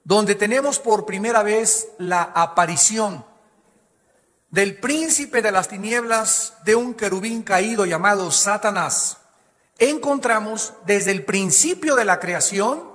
donde tenemos por primera vez la aparición del príncipe de las tinieblas, de un querubín caído llamado Satanás, encontramos desde el principio de la creación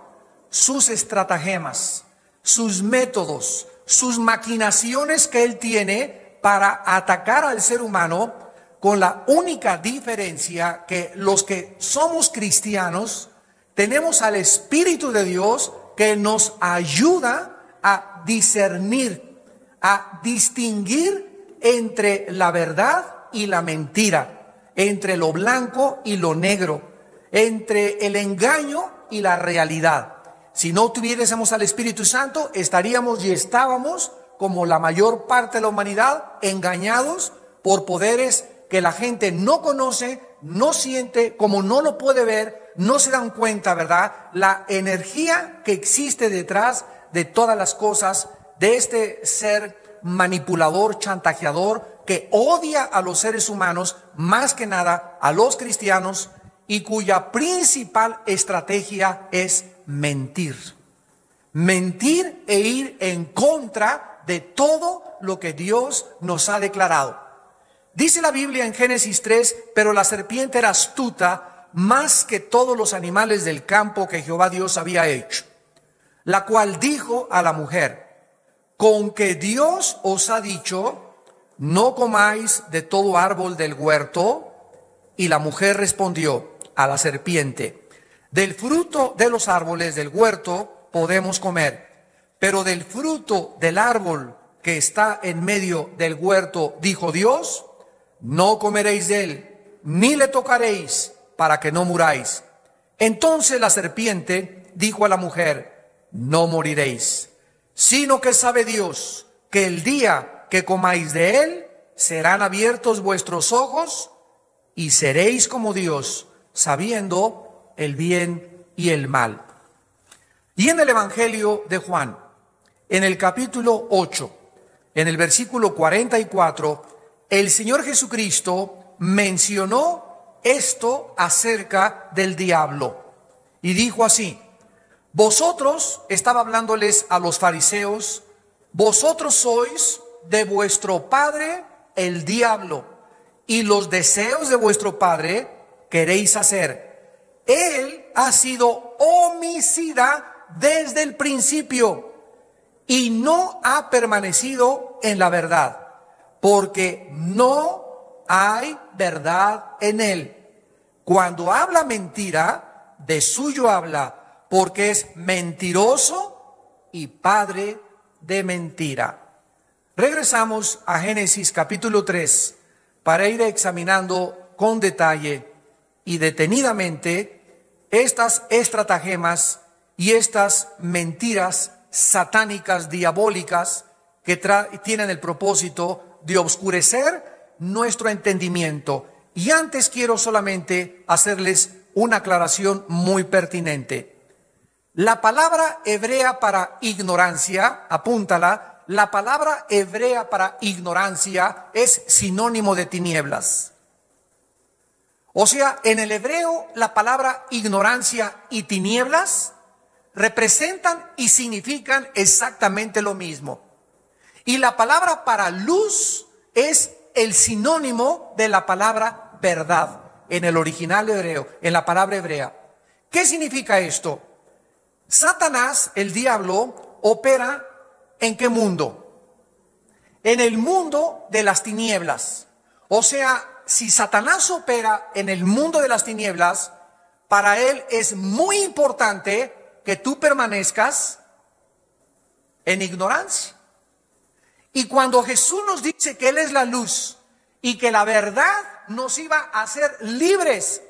sus estratagemas, sus métodos, sus maquinaciones que él tiene para atacar al ser humano, con la única diferencia que los que somos cristianos tenemos al Espíritu de Dios que nos ayuda a discernir, a distinguir entre la verdad y la mentira, entre lo blanco y lo negro, entre el engaño y la realidad. Si no tuviésemos al Espíritu Santo, estaríamos y estábamos, como la mayor parte de la humanidad, engañados por poderes que la gente no conoce, no siente, como no lo puede ver, no se dan cuenta, ¿verdad? La energía que existe detrás de todas las cosas, de este ser manipulador, chantajeador, que odia a los seres humanos, más que nada a los cristianos, y cuya principal estrategia es mentir. Mentir e ir en contra de todo lo que Dios nos ha declarado. Dice la Biblia en Génesis 3, pero la serpiente era astuta más que todos los animales del campo que Jehová Dios había hecho, la cual dijo a la mujer: con que Dios os ha dicho, no comáis de todo árbol del huerto. Y la mujer respondió a la serpiente: del fruto de los árboles del huerto podemos comer, pero del fruto del árbol que está en medio del huerto, dijo Dios, no comeréis de él, ni le tocaréis, para que no muráis. Entonces la serpiente dijo a la mujer: no moriréis, sino que sabe Dios que el día que comáis de él, serán abiertos vuestros ojos y seréis como Dios, sabiendo el bien y el mal. Y en el Evangelio de Juan, en el capítulo 8, en el versículo 44, el Señor Jesucristo mencionó esto acerca del diablo y dijo así: vosotros, estaba hablándoles a los fariseos, vosotros sois de vuestro padre el diablo, y los deseos de vuestro padre queréis hacer. Él ha sido homicida desde el principio y no ha permanecido en la verdad, porque no hay verdad en él. Cuando habla mentira, de suyo habla, porque es mentiroso y padre de mentira. Regresamos a Génesis capítulo 3 para ir examinando con detalle y detenidamente estas estratagemas y estas mentiras satánicas, diabólicas, que tienen el propósito de oscurecer nuestro entendimiento. Y antes quiero solamente hacerles una aclaración muy pertinente. La palabra hebrea para ignorancia, apúntala, la palabra hebrea para ignorancia es sinónimo de tinieblas. O sea, en el hebreo la palabra ignorancia y tinieblas representan y significan exactamente lo mismo. Y la palabra para luz es el sinónimo de la palabra verdad en el original hebreo, en la palabra hebrea. ¿Qué significa esto? Satanás, el diablo, opera ¿en qué mundo? En el mundo de las tinieblas. O sea, si Satanás opera en el mundo de las tinieblas, para él es muy importante que tú permanezcas en ignorancia. Y cuando Jesús nos dice que Él es la luz y que la verdad nos iba a hacer libres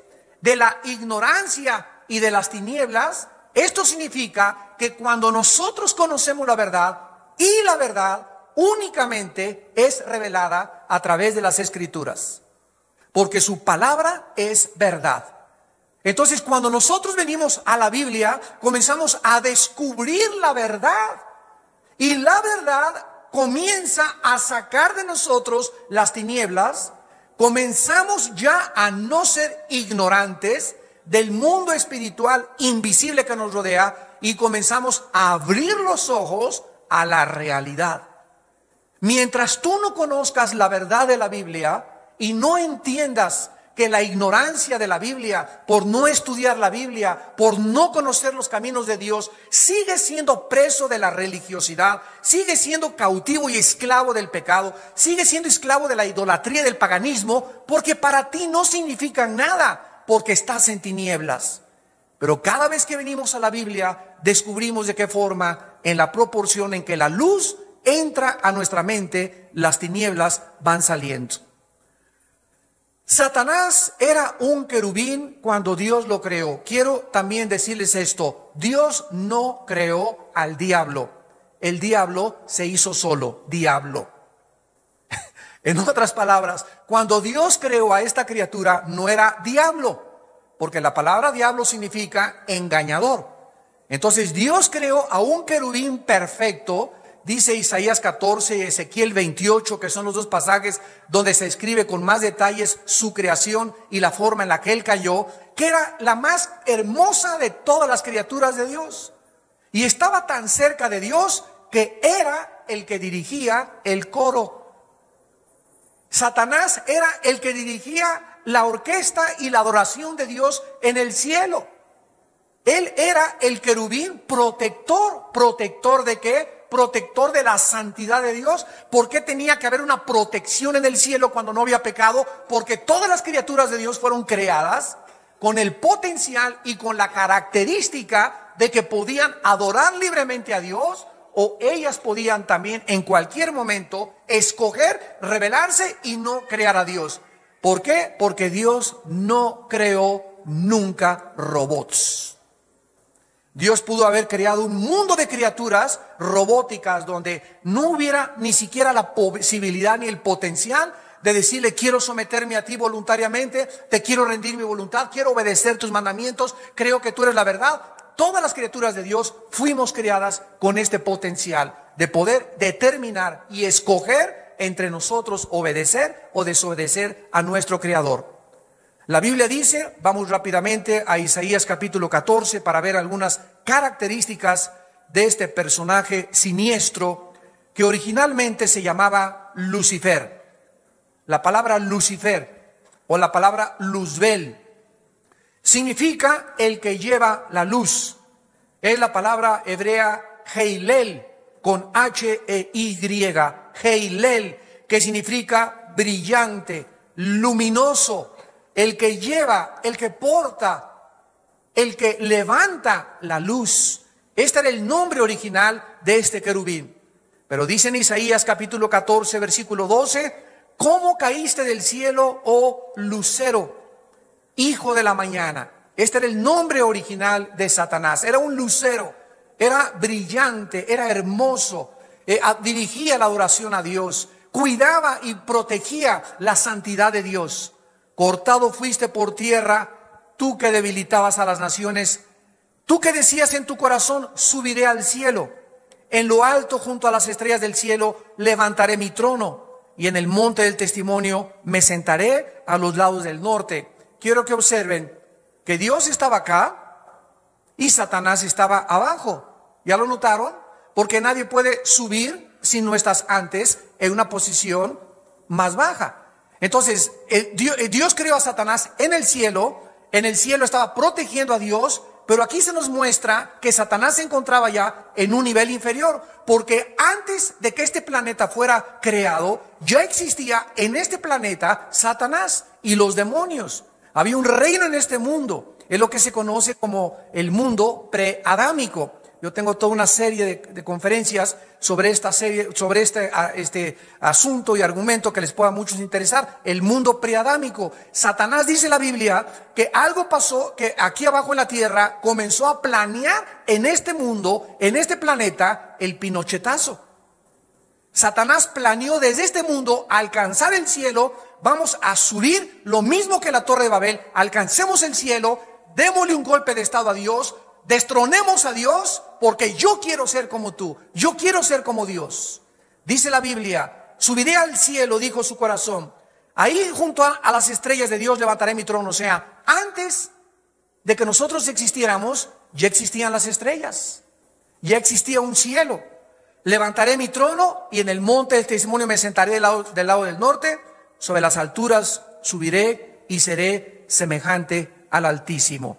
de la ignorancia y de las tinieblas, esto significa que cuando nosotros conocemos la verdad, y la verdad únicamente es revelada a través de las Escrituras, porque su palabra es verdad. Entonces, cuando nosotros venimos a la Biblia, comenzamos a descubrir la verdad, y la verdad comienza a sacar de nosotros las tinieblas. Comenzamos ya a no ser ignorantes, del mundo espiritual invisible que nos rodea y comenzamos a abrir los ojos a la realidad. Mientras tú no conozcas la verdad de la Biblia y no entiendas que la ignorancia de la Biblia, por no estudiar la Biblia, por no conocer los caminos de Dios, sigue siendo preso de la religiosidad, sigue siendo cautivo y esclavo del pecado, sigue siendo esclavo de la idolatría y del paganismo, porque para ti no significan nada, porque estás en tinieblas. Pero cada vez que venimos a la Biblia, descubrimos de qué forma, en la proporción en que la luz entra a nuestra mente, las tinieblas van saliendo. Satanás era un querubín cuando Dios lo creó. Quiero también decirles esto: Dios no creó al diablo. El diablo se hizo solo, diablo. En otras palabras, cuando Dios creó a esta criatura, no era diablo, porque la palabra diablo significa engañador. Entonces Dios creó a un querubín perfecto. Dice Isaías 14 y Ezequiel 28, que son los dos pasajes donde se escribe con más detalles su creación y la forma en la que él cayó, que era la más hermosa de todas las criaturas de Dios. Y estaba tan cerca de Dios que era el que dirigía el coro. Satanás era el que dirigía la orquesta y la adoración de Dios en el cielo. Él era el querubín protector. ¿Protector de qué? Protector de la santidad de Dios. ¿Por qué tenía que haber una protección en el cielo cuando no había pecado? Porque todas las criaturas de Dios fueron creadas con el potencial y con la característica de que podían adorar libremente a Dios, o ellas podían también en cualquier momento escoger rebelarse y no crear a Dios. ¿Por qué? Porque Dios no creó nunca robots. Dios pudo haber creado un mundo de criaturas robóticas donde no hubiera ni siquiera la posibilidad ni el potencial de decirle: quiero someterme a ti voluntariamente, te quiero rendir mi voluntad, quiero obedecer tus mandamientos, creo que tú eres la verdad. Todas las criaturas de Dios fuimos creadas con este potencial de poder determinar y escoger entre nosotros obedecer o desobedecer a nuestro Creador. La Biblia dice, vamos rápidamente a Isaías capítulo 14 para ver algunas características de este personaje siniestro que originalmente se llamaba Lucifer. La palabra Lucifer o la palabra Luzbel significa el que lleva la luz. Es la palabra hebrea Heilel con H-E-Y, Heilel, que significa brillante, luminoso. El que lleva, el que porta, el que levanta la luz. Este era el nombre original de este querubín. Pero dice en Isaías capítulo 14, versículo 12, ¿cómo caíste del cielo, oh lucero, hijo de la mañana? Este era el nombre original de Satanás. Era un lucero, era brillante, era hermoso, dirigía la adoración a Dios, cuidaba y protegía la santidad de Dios. Cortado fuiste por tierra, tú que debilitabas a las naciones, tú que decías en tu corazón: subiré al cielo, en lo alto junto a las estrellas del cielo levantaré mi trono, y en el monte del testimonio me sentaré a los lados del norte. Quiero que observen que Dios estaba acá y Satanás estaba abajo. ¿Ya lo notaron? Porque nadie puede subir si no estás antes en una posición más baja. Entonces, Dios creó a Satanás en el cielo estaba protegiendo a Dios, pero aquí se nos muestra que Satanás se encontraba ya en un nivel inferior, porque antes de que este planeta fuera creado, ya existía en este planeta Satanás y los demonios. Había un reino en este mundo, es lo que se conoce como el mundo preadámico. Yo tengo toda una serie de conferencias sobre esta serie, sobre este asunto y argumento que les pueda a muchos interesar. El mundo preadámico. Satanás, dice la Biblia, que algo pasó, que aquí abajo en la tierra comenzó a planear en este mundo, en este planeta, el pinochetazo. Satanás planeó desde este mundo alcanzar el cielo. Vamos a subir lo mismo que la Torre de Babel. Alcancemos el cielo, démosle un golpe de estado a Dios, destronemos a Dios, porque yo quiero ser como tú, yo quiero ser como Dios. Dice la Biblia: subiré al cielo, dijo su corazón, ahí junto a las estrellas de Dios levantaré mi trono. O sea, antes de que nosotros existiéramos, ya existían las estrellas, ya existía un cielo. Levantaré mi trono y en el monte del testimonio me sentaré del lado del norte, sobre las alturas subiré y seré semejante al Altísimo.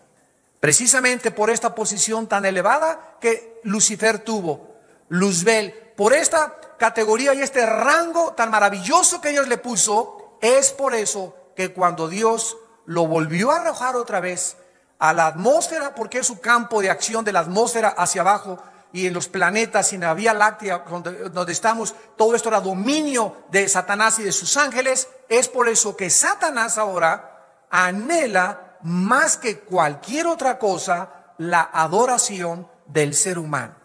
Precisamente por esta posición tan elevada que Lucifer tuvo, Luzbel, por esta categoría y este rango tan maravilloso que Dios le puso, es por eso que cuando Dios lo volvió a arrojar otra vez a la atmósfera, porque es su campo de acción de la atmósfera hacia abajo, y en los planetas y en la Vía Láctea donde estamos, todo esto era dominio de Satanás y de sus ángeles. Es por eso que Satanás ahora anhela más que cualquier otra cosa la adoración del ser humano.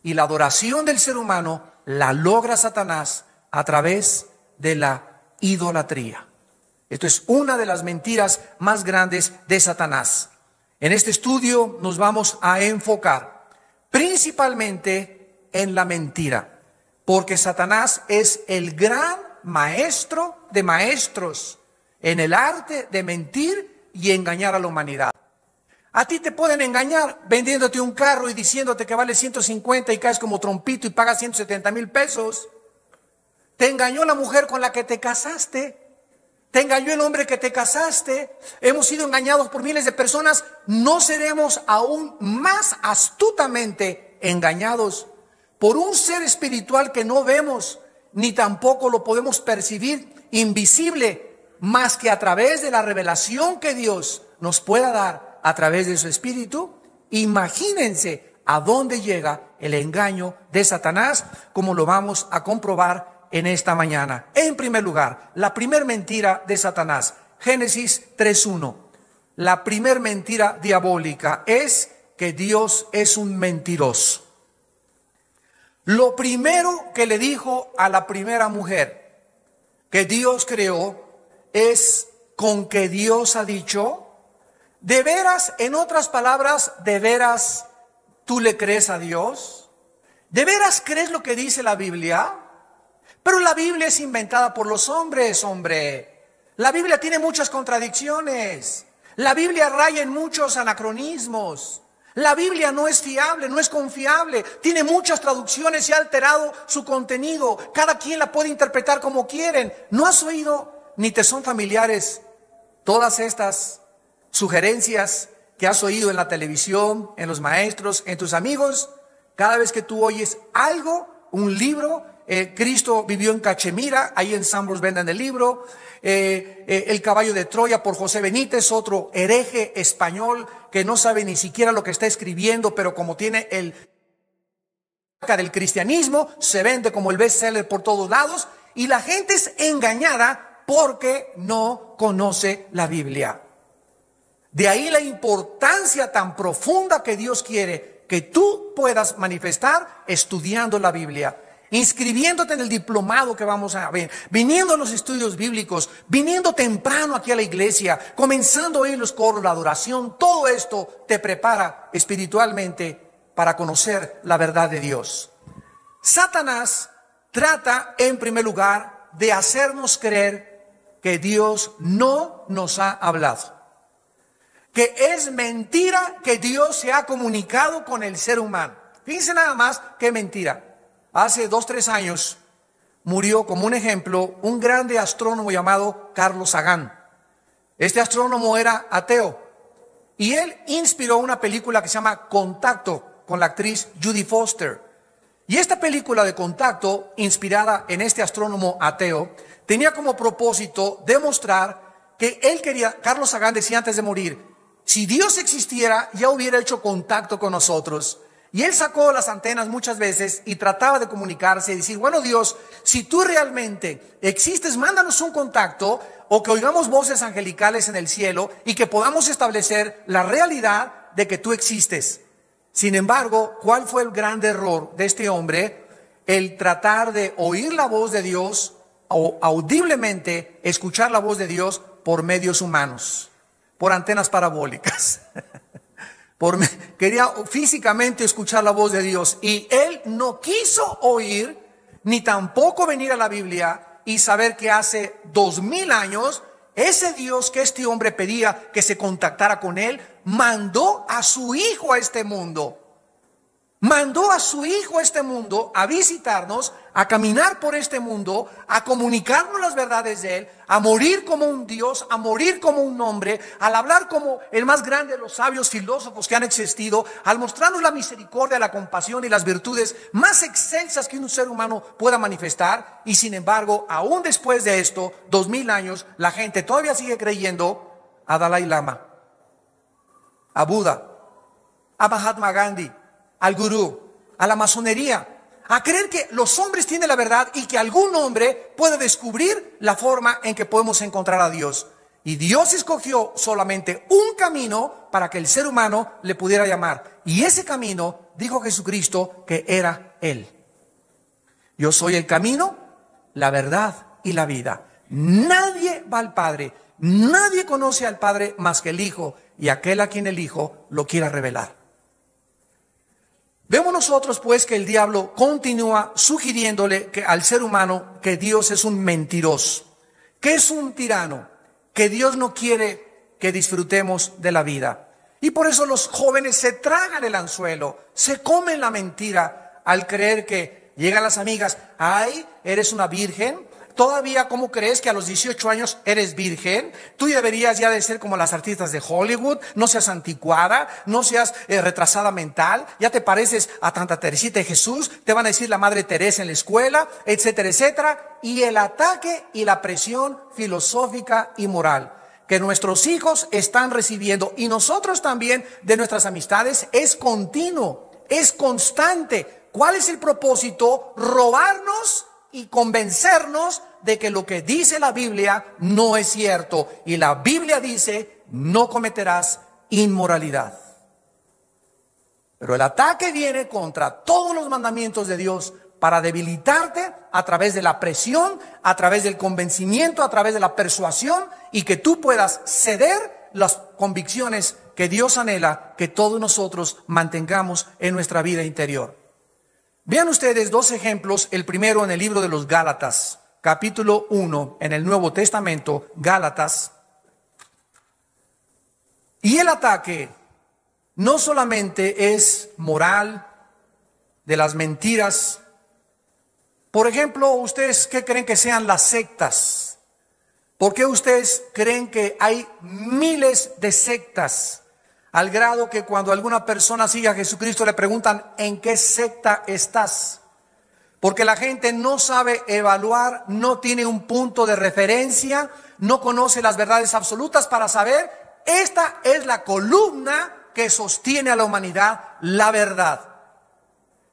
Y la adoración del ser humano la logra Satanás a través de la idolatría. Esto es una de las mentiras más grandes de Satanás. En este estudio nos vamos a enfocar principalmente en la mentira, porque Satanás es el gran maestro de maestros en el arte de mentir y engañar a la humanidad. A ti te pueden engañar vendiéndote un carro y diciéndote que vale 150 y caes como trompito y pagas 170,000 pesos. Te engañó la mujer con la que te casaste. Te engañó el hombre que te casaste. Hemos sido engañados por miles de personas. No seremos aún más astutamente engañados por un ser espiritual que no vemos, ni tampoco lo podemos percibir, invisible, más que a través de la revelación que Dios nos pueda dar a través de su Espíritu. Imagínense a dónde llega el engaño de Satanás, como lo vamos a comprobar en esta mañana. En primer lugar, la primer mentira de Satanás, Génesis 3:1. La primer mentira diabólica es que Dios es un mentiroso. Lo primero que le dijo a la primera mujer que Dios creó es: con que Dios ha dicho. ¿De veras, en otras palabras, de veras tú le crees a Dios? ¿De veras crees lo que dice la Biblia? Pero la Biblia es inventada por los hombres, hombre. La Biblia tiene muchas contradicciones. La Biblia raya en muchos anacronismos. La Biblia no es fiable, no es confiable. Tiene muchas traducciones y ha alterado su contenido. Cada quien la puede interpretar como quieren. ¿No has oído ni te son familiares todas estas sugerencias que has oído en la televisión, en los maestros, en tus amigos? Cada vez que tú oyes algo, un libro, Cristo vivió en Cachemira, ahí en Sambors venden el libro, El caballo de Troya por José Benítez, otro hereje español que no sabe ni siquiera lo que está escribiendo, pero como tiene el del cristianismo, se vende como el bestseller por todos lados, y la gente es engañada porque no conoce la Biblia. De ahí la importancia tan profunda que Dios quiere que tú puedas manifestar estudiando la Biblia, inscribiéndote en el diplomado que vamos a ver, viniendo a los estudios bíblicos, viniendo temprano aquí a la iglesia, comenzando a oír los coros, la adoración. Todo esto te prepara espiritualmente para conocer la verdad de Dios. Satanás trata, en primer lugar, de hacernos creer que Dios no nos ha hablado, que es mentira que Dios se ha comunicado con el ser humano. Fíjense nada más qué mentira. Hace 2-3 años murió, como un ejemplo, un grande astrónomo llamado Carl Sagan. Este astrónomo era ateo y él inspiró una película que se llama Contacto, con la actriz Judy Foster. Y esta película de Contacto, inspirada en este astrónomo ateo, tenía como propósito demostrar que él quería, Carl Sagan decía antes de morir, si Dios existiera, ya hubiera hecho contacto con nosotros. Y él sacó las antenas muchas veces y trataba de comunicarse y decir: bueno, Dios, si tú realmente existes, mándanos un contacto, o que oigamos voces angelicales en el cielo y que podamos establecer la realidad de que tú existes. Sin embargo, ¿cuál fue el gran error de este hombre? El tratar de oír la voz de Dios, o audiblemente escuchar la voz de Dios por medios humanos, por antenas parabólicas. Quería físicamente escuchar la voz de Dios, y él no quiso oír ni tampoco venir a la Biblia y saber que hace 2000 años ese Dios que este hombre pedía que se contactara con él, mandó a su Hijo a este mundo. Mandó a su Hijo a este mundo a visitarnos, a caminar por este mundo, a comunicarnos las verdades de Él, a morir como un Dios, a morir como un hombre, al hablar como el más grande de los sabios filósofos que han existido, al mostrarnos la misericordia, la compasión y las virtudes más excelsas que un ser humano pueda manifestar. Y sin embargo, aún después de esto, 2000 años, la gente todavía sigue creyendo a Dalai Lama, a Buda, a Mahatma Gandhi, al gurú, a la masonería, a creer que los hombres tienen la verdad y que algún hombre puede descubrir la forma en que podemos encontrar a Dios. Y Dios escogió solamente un camino para que el ser humano le pudiera llamar. Y ese camino, dijo Jesucristo, que era Él. Yo soy el camino, la verdad y la vida. Nadie va al Padre, nadie conoce al Padre más que el Hijo y aquel a quien el Hijo lo quiera revelar. Vemos nosotros pues que el diablo continúa sugiriéndole al ser humano que Dios es un mentiroso, que es un tirano, que Dios no quiere que disfrutemos de la vida. Y por eso los jóvenes se tragan el anzuelo, se comen la mentira al creer que llegan las amigas, ay, eres una virgen. Todavía, ¿cómo crees que a los 18 años eres virgen? Tú deberías ya de ser como las artistas de Hollywood. No seas anticuada, no seas retrasada mental. Ya te pareces a Santa Teresita de Jesús. Te van a decir la Madre Teresa en la escuela, etcétera, etcétera. Y el ataque y la presión filosófica y moral que nuestros hijos están recibiendo y nosotros también de nuestras amistades es continuo, es constante. ¿Cuál es el propósito? Robarnos y convencernos de que lo que dice la Biblia no es cierto. Y la Biblia dice, no cometerás inmoralidad. Pero el ataque viene contra todos los mandamientos de Dios para debilitarte a través de la presión, a través del convencimiento, a través de la persuasión, y que tú puedas ceder las convicciones que Dios anhela que todos nosotros mantengamos en nuestra vida interior. Vean ustedes dos ejemplos, el primero en el libro de los Gálatas, capítulo 1, en el Nuevo Testamento, Gálatas. Y el ataque no solamente es moral, de las mentiras. Por ejemplo, ¿ustedes qué creen que sean las sectas? ¿Por qué ustedes creen que hay miles de sectas? Al grado que cuando alguna persona sigue a Jesucristo le preguntan, ¿en qué secta estás? Porque la gente no sabe evaluar, no tiene un punto de referencia, no conoce las verdades absolutas para saber, esta es la columna que sostiene a la humanidad, la verdad.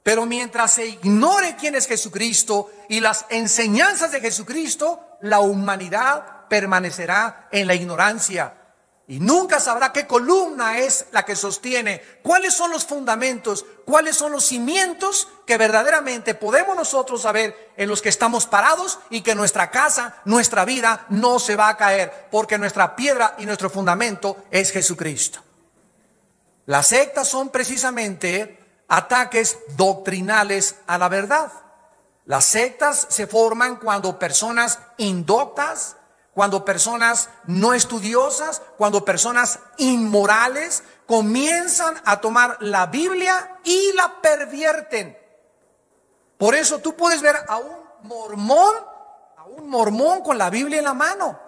Pero mientras se ignore quién es Jesucristo y las enseñanzas de Jesucristo, la humanidad permanecerá en la ignorancia. Y nunca sabrá qué columna es la que sostiene, cuáles son los fundamentos, cuáles son los cimientos que verdaderamente podemos nosotros saber en los que estamos parados y que nuestra casa, nuestra vida no se va a caer, porque nuestra piedra y nuestro fundamento es Jesucristo. Las sectas son precisamente ataques doctrinales a la verdad. Las sectas se forman cuando personas indoctas, cuando personas no estudiosas, cuando personas inmorales comienzan a tomar la Biblia y la pervierten. Por eso tú puedes ver a un mormón con la Biblia en la mano,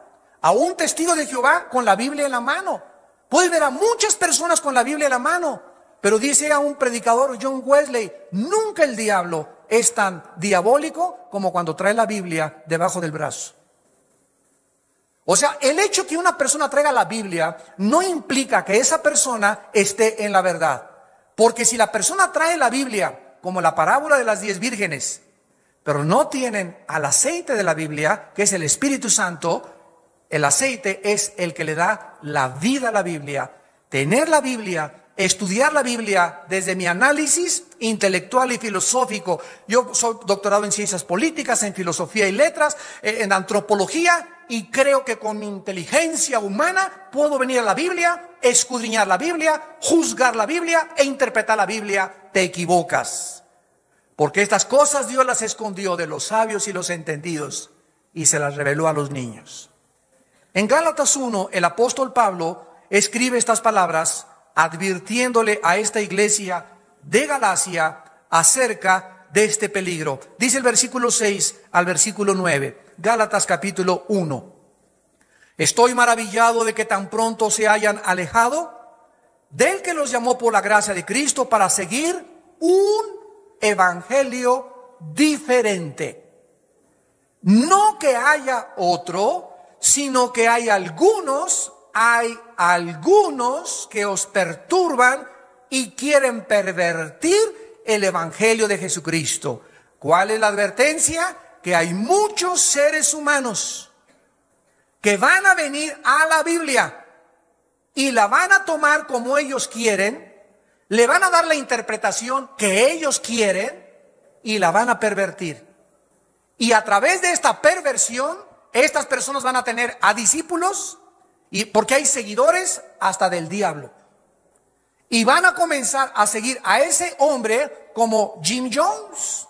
a un testigo de Jehová con la Biblia en la mano. Puedes ver a muchas personas con la Biblia en la mano, pero dice a un predicador, John Wesley, nunca el diablo es tan diabólico como cuando trae la Biblia debajo del brazo. O sea, el hecho que una persona traiga la Biblia no implica que esa persona esté en la verdad. Porque si la persona trae la Biblia, como la parábola de las 10 vírgenes, pero no tienen al aceite de la Biblia, que es el Espíritu Santo, el aceite es el que le da la vida a la Biblia. Tener la Biblia, estudiar la Biblia desde mi análisis intelectual y filosófico. Yo soy doctorado en ciencias políticas, en filosofía y letras, en antropología, y creo que con mi inteligencia humana puedo venir a la Biblia, escudriñar la Biblia, juzgar la Biblia e interpretar la Biblia. Te equivocas. Porque estas cosas Dios las escondió de los sabios y los entendidos y se las reveló a los niños. En Gálatas 1, el apóstol Pablo escribe estas palabras advirtiéndole a esta iglesia de Galacia acerca de este peligro. Dice el versículo 6 al versículo 9, Gálatas capítulo 1. Estoy maravillado de que tan pronto se hayan alejado del que los llamó por la gracia de Cristo para seguir un evangelio diferente. No que haya otro, sino que hay algunos que os perturban y quieren pervertir el evangelio de Jesucristo. ¿Cuál es la advertencia? Que hay muchos seres humanos que van a venir a la Biblia y la van a tomar como ellos quieren, le van a dar la interpretación que ellos quieren y la van a pervertir. Y a través de esta perversión, estas personas van a tener a discípulos, y porque hay seguidores hasta del diablo. Y van a comenzar a seguir a ese hombre como Jim Jones.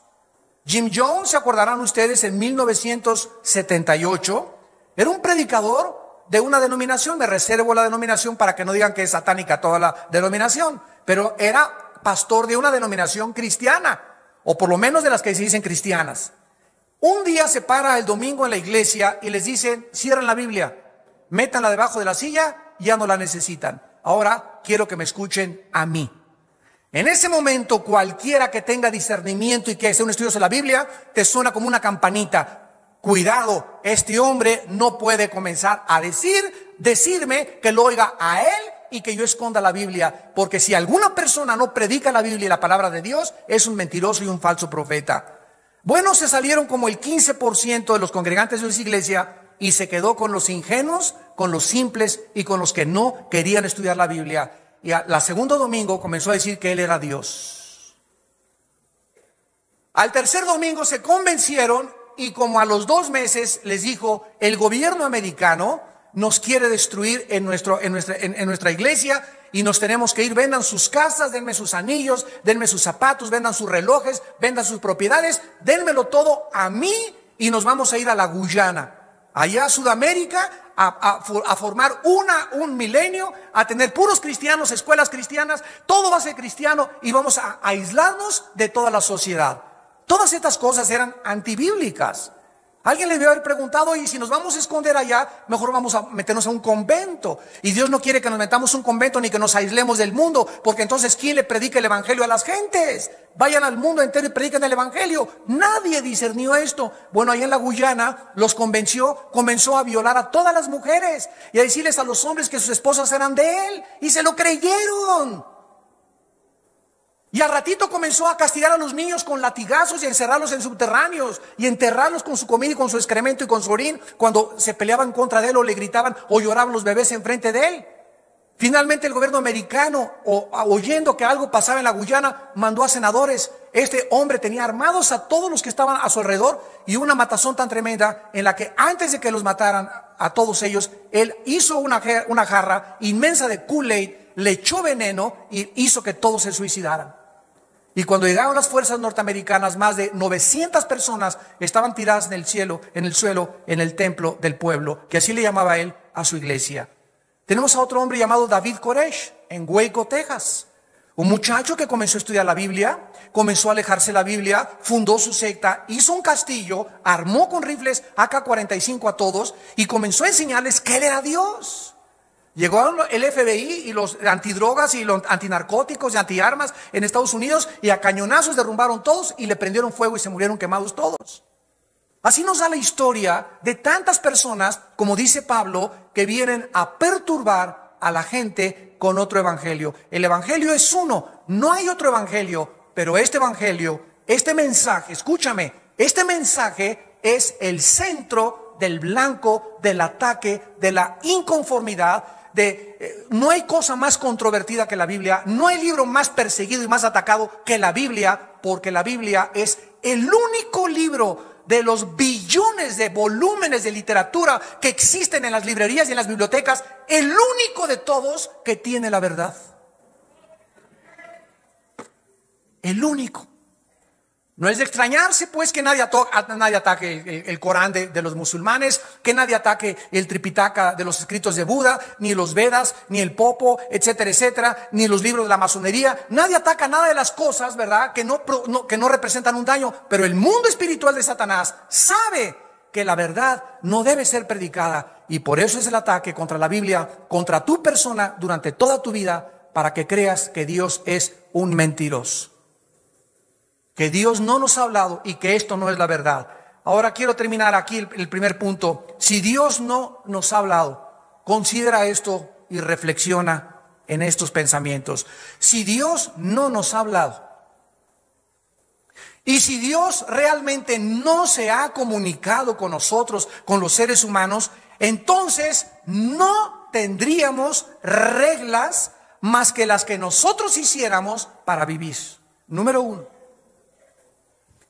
Jim Jones, se acordarán ustedes, en 1978, era un predicador de una denominación. Me reservo la denominación para que no digan que es satánica toda la denominación, pero era pastor de una denominación cristiana, o por lo menos de las que se dicen cristianas. Un día se para el domingo en la iglesia y les dicen: cierren la Biblia, métanla debajo de la silla, ya no la necesitan. Ahora quiero que me escuchen a mí. En ese momento, cualquiera que tenga discernimiento y que sea un estudioso de la Biblia, te suena como una campanita. Cuidado, este hombre no puede comenzar a decirme que lo oiga a él y que yo esconda la Biblia, porque si alguna persona no predica la Biblia y la palabra de Dios, es un mentiroso y un falso profeta. Bueno, se salieron como el 15% de los congregantes de esa iglesia y se quedó con los ingenuos, con los simples y con los que no querían estudiar la Biblia. Y al segundo domingo comenzó a decir que él era Dios. Al tercer domingo se convencieron y como a los 2 meses les dijo: el gobierno americano nos quiere destruir en nuestra iglesia y nos tenemos que ir. Vendan sus casas, denme sus anillos, denme sus zapatos, vendan sus relojes, vendan sus propiedades, denmelo todo a mí y nos vamos a ir a la Guyana, allá a Sudamérica, a formar un milenio, a tener puros cristianos, escuelas cristianas, todo va a ser cristiano y vamos a aislarnos de toda la sociedad. Todas estas cosas eran antibíblicas. Alguien le debe haber preguntado: y si nos vamos a esconder allá, mejor vamos a meternos a un convento. Y Dios no quiere que nos metamos a un convento ni que nos aislemos del mundo, porque entonces ¿quién le predica el evangelio a las gentes? Vayan al mundo entero y prediquen el evangelio. Nadie discernió esto. Bueno, ahí en la Guyana los convenció, comenzó a violar a todas las mujeres y a decirles a los hombres que sus esposas eran de él, y se lo creyeron. Y al ratito comenzó a castigar a los niños con latigazos y a encerrarlos en subterráneos y enterrarlos con su comida y con su excremento y con su orín cuando se peleaban contra de él o le gritaban o lloraban los bebés enfrente de él. Finalmente el gobierno americano, oyendo que algo pasaba en la Guyana, mandó a senadores. Este hombre tenía armados a todos los que estaban a su alrededor y una matazón tan tremenda en la que antes de que los mataran a todos ellos, él hizo una jarra inmensa de Kool-Aid, le echó veneno y hizo que todos se suicidaran. Y cuando llegaron las fuerzas norteamericanas, más de 900 personas estaban tiradas en el suelo, en el templo del pueblo, que así le llamaba él a su iglesia. Tenemos a otro hombre llamado David Koresh, en Waco, Texas. Un muchacho que comenzó a estudiar la Biblia, comenzó a alejarse de la Biblia, fundó su secta, hizo un castillo, armó con rifles AK-45 a todos y comenzó a enseñarles que él era Dios. Llegó el FBI y los antidrogas y los antinarcóticos y antiarmas en Estados Unidos y a cañonazos derrumbaron todos y le prendieron fuego y se murieron quemados todos. Así nos da la historia de tantas personas, como dice Pablo, que vienen a perturbar a la gente con otro evangelio. El evangelio es uno, no hay otro evangelio, pero este evangelio, este mensaje, escúchame, este mensaje es el centro del blanco, del ataque, de la inconformidad. No hay cosa más controvertida que la Biblia, no hay libro más perseguido y más atacado que la Biblia, porque la Biblia es el único libro de los billones de volúmenes de literatura que existen en las librerías y en las bibliotecas, el único de todos que tiene la verdad. El único. No es de extrañarse, pues, que nadie ataque el Corán de los musulmanes, que nadie ataque el Tripitaka de los escritos de Buda, ni los Vedas, ni el Popo, etcétera, etcétera, ni los libros de la masonería. Nadie ataca nada de las cosas, ¿verdad?, que no representan un daño. Pero el mundo espiritual de Satanás sabe que la verdad no debe ser predicada. Y por eso es el ataque contra la Biblia, contra tu persona durante toda tu vida, para que creas que Dios es un mentiroso, que Dios no nos ha hablado y que esto no es la verdad. Ahora quiero terminar aquí el primer punto. Si Dios no nos ha hablado, considera esto y reflexiona en estos pensamientos. Si Dios no nos ha hablado, y si Dios realmente no se ha comunicado con nosotros, con los seres humanos, entonces no tendríamos reglas más que las que nosotros hiciéramos para vivir. Número 1.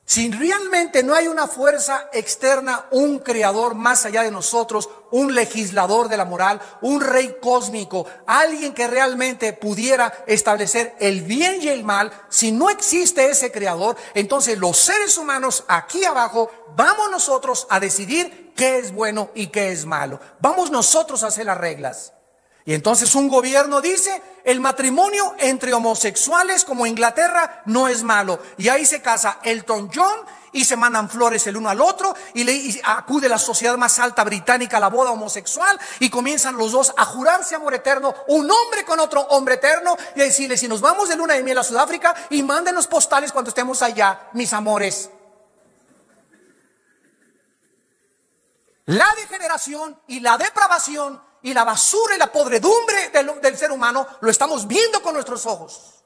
Si realmente no hay una fuerza externa, un creador más allá de nosotros, un legislador de la moral, un rey cósmico, alguien que realmente pudiera establecer el bien y el mal, si no existe ese creador, entonces los seres humanos aquí abajo vamos nosotros a decidir qué es bueno y qué es malo. Vamos nosotros a hacer las reglas. Y entonces un gobierno dice, el matrimonio entre homosexuales como Inglaterra no es malo. Y ahí se casa Elton John y se mandan flores el uno al otro y acude la sociedad más alta británica a la boda homosexual y comienzan los dos a jurarse amor eterno, un hombre con otro hombre eterno, y a decirle, si nos vamos de luna de miel a Sudáfrica, y mándenos postales cuando estemos allá, mis amores. La degeneración y la depravación y la basura y la podredumbre del ser humano lo estamos viendo con nuestros ojos.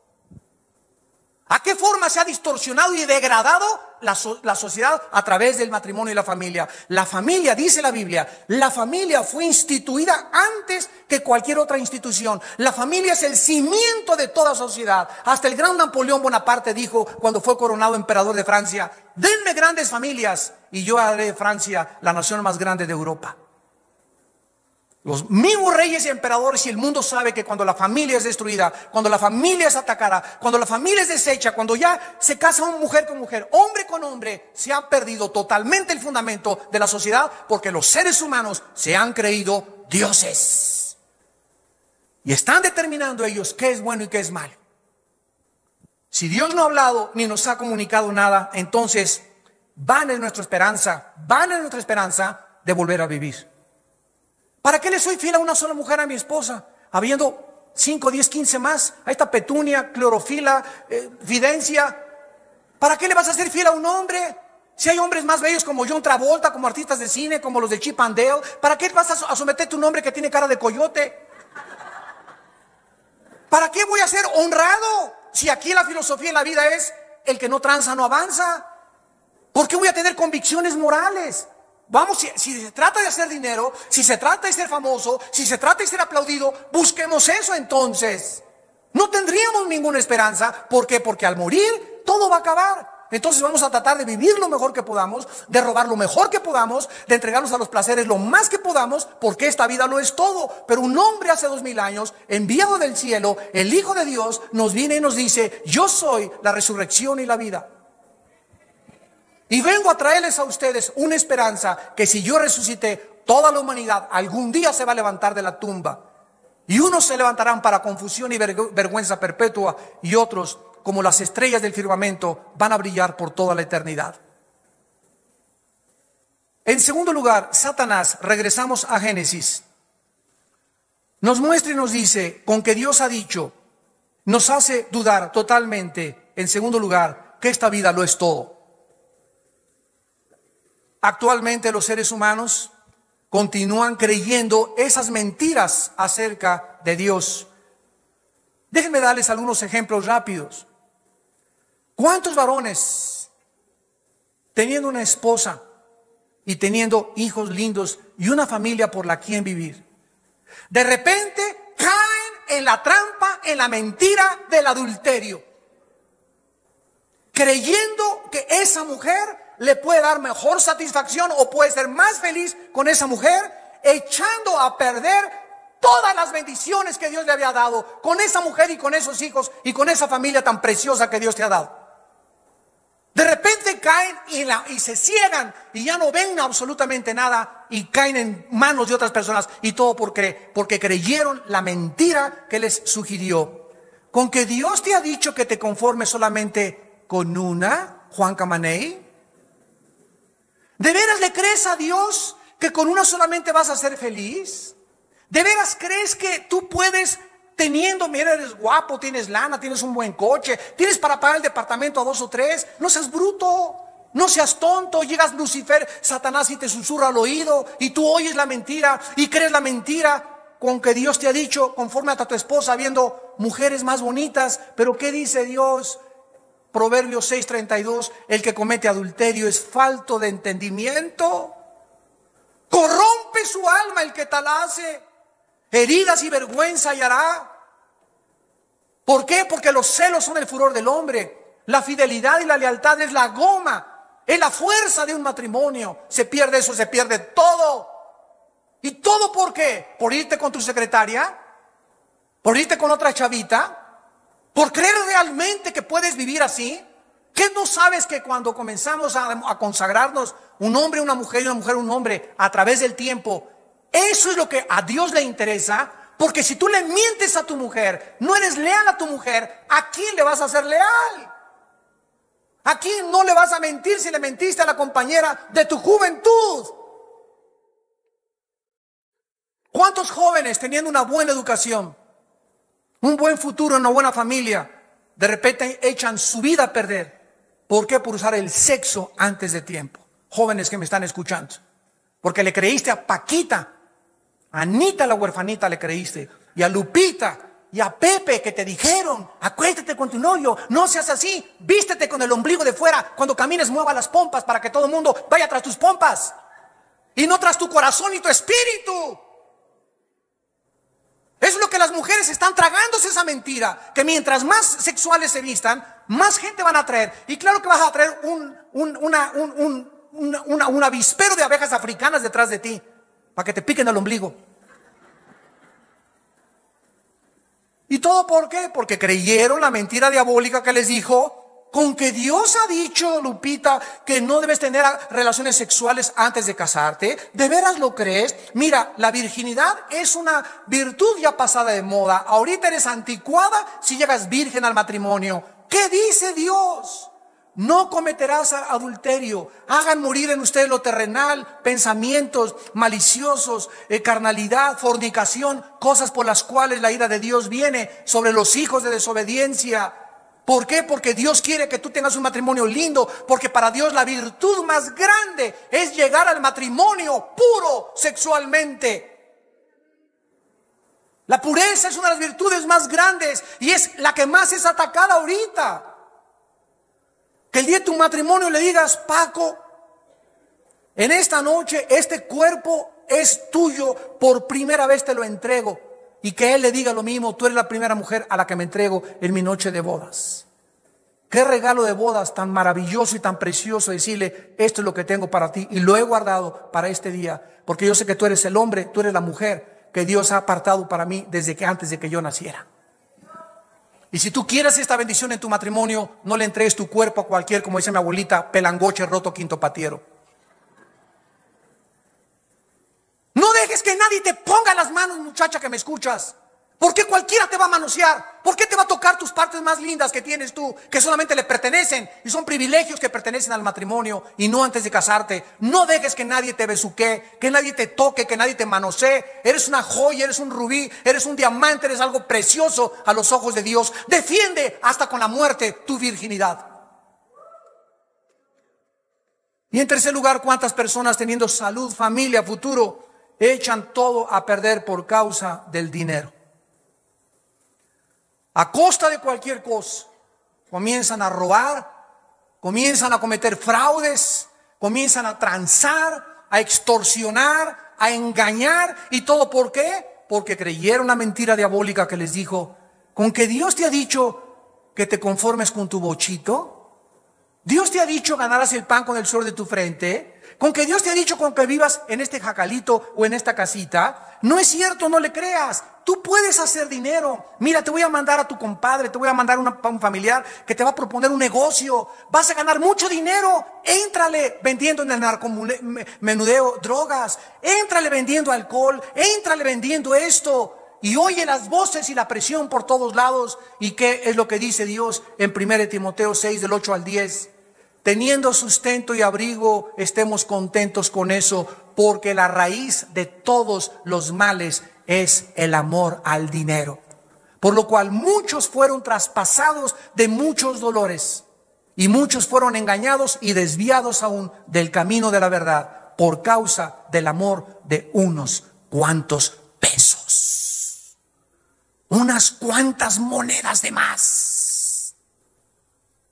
¿A qué forma se ha distorsionado y degradado la sociedad a través del matrimonio y la familia? La familia, dice la Biblia, la familia fue instituida antes que cualquier otra institución. La familia es el cimiento de toda sociedad. Hasta el gran Napoleón Bonaparte dijo, cuando fue coronado emperador de Francia, denme grandes familias y yo haré de Francia la nación más grande de Europa. Los mismos reyes y emperadores, y el mundo sabe que cuando la familia es destruida, cuando la familia es atacada, cuando la familia es deshecha, cuando ya se casa una mujer con mujer, hombre con hombre, se ha perdido totalmente el fundamento de la sociedad, porque los seres humanos se han creído dioses y están determinando ellos qué es bueno y qué es malo. Si Dios no ha hablado ni nos ha comunicado nada, entonces vana es nuestra esperanza de volver a vivir. ¿Para qué le soy fiel a una sola mujer, a mi esposa? Habiendo 5, 10, 15 más. Ahí está Petunia, Clorofila, Fidencia. ¿Para qué le vas a ser fiel a un hombre? Si hay hombres más bellos como John Travolta, como artistas de cine, como los de Chip and Dale, ¿para qué vas a someterte a un hombre que tiene cara de coyote? ¿Para qué voy a ser honrado? Si aquí la filosofía en la vida es el que no tranza no avanza. ¿Por qué voy a tener convicciones morales? Vamos, si se trata de hacer dinero, si se trata de ser famoso, si se trata de ser aplaudido, busquemos eso entonces. No tendríamos ninguna esperanza. ¿Por qué? Porque al morir todo va a acabar. Entonces vamos a tratar de vivir lo mejor que podamos, de robar lo mejor que podamos, de entregarnos a los placeres lo más que podamos, porque esta vida no es todo. Pero un hombre hace 2000 años, enviado del cielo, el Hijo de Dios, nos viene y nos dice, yo soy la resurrección y la vida. Y vengo a traerles a ustedes una esperanza que si yo resucité, toda la humanidad algún día se va a levantar de la tumba. Y unos se levantarán para confusión y vergüenza perpetua, y otros, como las estrellas del firmamento, van a brillar por toda la eternidad. En segundo lugar, Satanás, regresamos a Génesis, nos muestra y nos dice, con que Dios ha dicho, nos hace dudar totalmente, en segundo lugar, que esta vida lo es todo. Actualmente los seres humanos continúan creyendo esas mentiras acerca de Dios. Déjenme darles algunos ejemplos rápidos. ¿Cuántos varones, teniendo una esposa y teniendo hijos lindos y una familia por la quien vivir, de repente caen en la trampa, en la mentira del adulterio, creyendo que esa mujer le puede dar mejor satisfacción o puede ser más feliz con esa mujer, echando a perder todas las bendiciones que Dios le había dado con esa mujer y con esos hijos y con esa familia tan preciosa que Dios te ha dado? De repente caen y se ciegan y ya no ven absolutamente nada y caen en manos de otras personas, y todo porque creyeron la mentira que les sugirió. Con que Dios te ha dicho que te conformes solamente con una, Juan Camaney. ¿De veras le crees a Dios que con una solamente vas a ser feliz? ¿De veras crees que tú puedes, teniendo, mira, eres guapo, tienes lana, tienes un buen coche, tienes para pagar el departamento a 2 o 3? No seas bruto, no seas tonto. Llegas Lucifer, Satanás, y te susurra al oído y tú oyes la mentira y crees la mentira. Con que Dios te ha dicho, confórmate a tu esposa viendo mujeres más bonitas. Pero ¿qué dice Dios? Proverbios 6:32, el que comete adulterio es falto de entendimiento. Corrompe su alma el que tal hace. Heridas y vergüenza hallará. ¿Por qué? Porque los celos son el furor del hombre. La fidelidad y la lealtad es la goma, es la fuerza de un matrimonio. Se pierde eso, se pierde todo. ¿Y todo por qué? ¿Por irte con tu secretaria? ¿Por irte con otra chavita? ¿Por creer realmente que puedes vivir así? ¿Qué no sabes que cuando comenzamos a consagrarnos, un hombre, una mujer y una mujer, un hombre, a través del tiempo, eso es lo que a Dios le interesa? Porque si tú le mientes a tu mujer, no eres leal a tu mujer, ¿a quién le vas a ser leal? ¿A quién no le vas a mentir si le mentiste a la compañera de tu juventud? ¿Cuántos jóvenes teniendo una buena educación, un buen futuro, una buena familia, de repente echan su vida a perder? ¿Por qué? Por usar el sexo antes de tiempo. Jóvenes que me están escuchando, porque le creíste a Paquita, a Anita la huerfanita le creíste, y a Lupita y a Pepe, que te dijeron, acuéstate con tu novio, no seas así, vístete con el ombligo de fuera, cuando camines mueva las pompas para que todo el mundo vaya tras tus pompas y no tras tu corazón y tu espíritu. Es lo que las mujeres están tragándose, esa mentira, que mientras más sexuales se vistan, más gente van a traer. Y claro que vas a traer un avispero de abejas africanas detrás de ti, para que te piquen el ombligo. ¿Y todo por qué? Porque creyeron la mentira diabólica que les dijo, con que Dios ha dicho, Lupita, que no debes tener relaciones sexuales antes de casarte. ¿De veras lo crees? Mira, la virginidad es una virtud ya pasada de moda. Ahorita eres anticuada si llegas virgen al matrimonio. ¿Qué dice Dios? No cometerás adulterio. Hagan morir en ustedes lo terrenal, pensamientos maliciosos, carnalidad, fornicación, cosas por las cuales la ira de Dios viene sobre los hijos de desobediencia. ¿Por qué? Porque Dios quiere que tú tengas un matrimonio lindo, porque para Dios la virtud más grande es llegar al matrimonio puro sexualmente. La pureza es una de las virtudes más grandes y es la que más es atacada ahorita. Que el día de tu matrimonio le digas, Paco, en esta noche este cuerpo es tuyo, por primera vez te lo entrego. Y que él le diga lo mismo, tú eres la primera mujer a la que me entrego en mi noche de bodas. Qué regalo de bodas tan maravilloso y tan precioso decirle, esto es lo que tengo para ti y lo he guardado para este día, porque yo sé que tú eres el hombre, tú eres la mujer que Dios ha apartado para mí desde que antes de que yo naciera. Y si tú quieres esta bendición en tu matrimonio, no le entregues tu cuerpo a cualquier, como dice mi abuelita, pelangoche roto quinto patiero. No dejes que nadie te ponga las manos, muchacha que me escuchas. ¿Por qué cualquiera te va a manosear? ¿Por qué te va a tocar tus partes más lindas que tienes tú, que solamente le pertenecen y son privilegios que pertenecen al matrimonio y no antes de casarte? No dejes que nadie te besuque, que nadie te toque, que nadie te manosee. Eres una joya, eres un rubí, eres un diamante, eres algo precioso a los ojos de Dios. Defiende hasta con la muerte tu virginidad. Y en tercer lugar, ¿cuántas personas teniendo salud, familia, futuro, echan todo a perder por causa del dinero? A costa de cualquier cosa, comienzan a robar, comienzan a cometer fraudes, comienzan a transar, a extorsionar, a engañar. ¿Y todo por qué? Porque creyeron la mentira diabólica que les dijo, con que Dios te ha dicho que te conformes con tu bochito, Dios te ha dicho ganarás el pan con el sudor de tu frente, con que Dios te ha dicho con que vivas en este jacalito o en esta casita. No es cierto, no le creas. tú puedes hacer dinero. Mira, te voy a mandar a tu compadre, te voy a mandar a un familiar que te va a proponer un negocio. Vas a ganar mucho dinero. Éntrale vendiendo en el narcomenudeo drogas. Éntrale vendiendo alcohol. Éntrale vendiendo esto. Y oye las voces y la presión por todos lados. ¿Y qué es lo que dice Dios en 1 Timoteo 6, del 8 al 10? Teniendo sustento y abrigo, estemos contentos con eso, porque la raíz de todos los males es el amor al dinero. Por lo cual muchos fueron traspasados de muchos dolores, y muchos fueron engañados y desviados aún del camino de la verdad, por causa del amor de unos cuantos pesos. Unas cuantas monedas de más.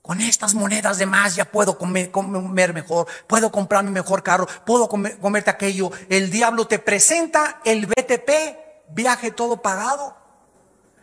Con estas monedas de más ya puedo comer mejor, puedo comprar mi mejor carro, puedo comerte aquello. El diablo te presenta el BTP, viaje todo pagado.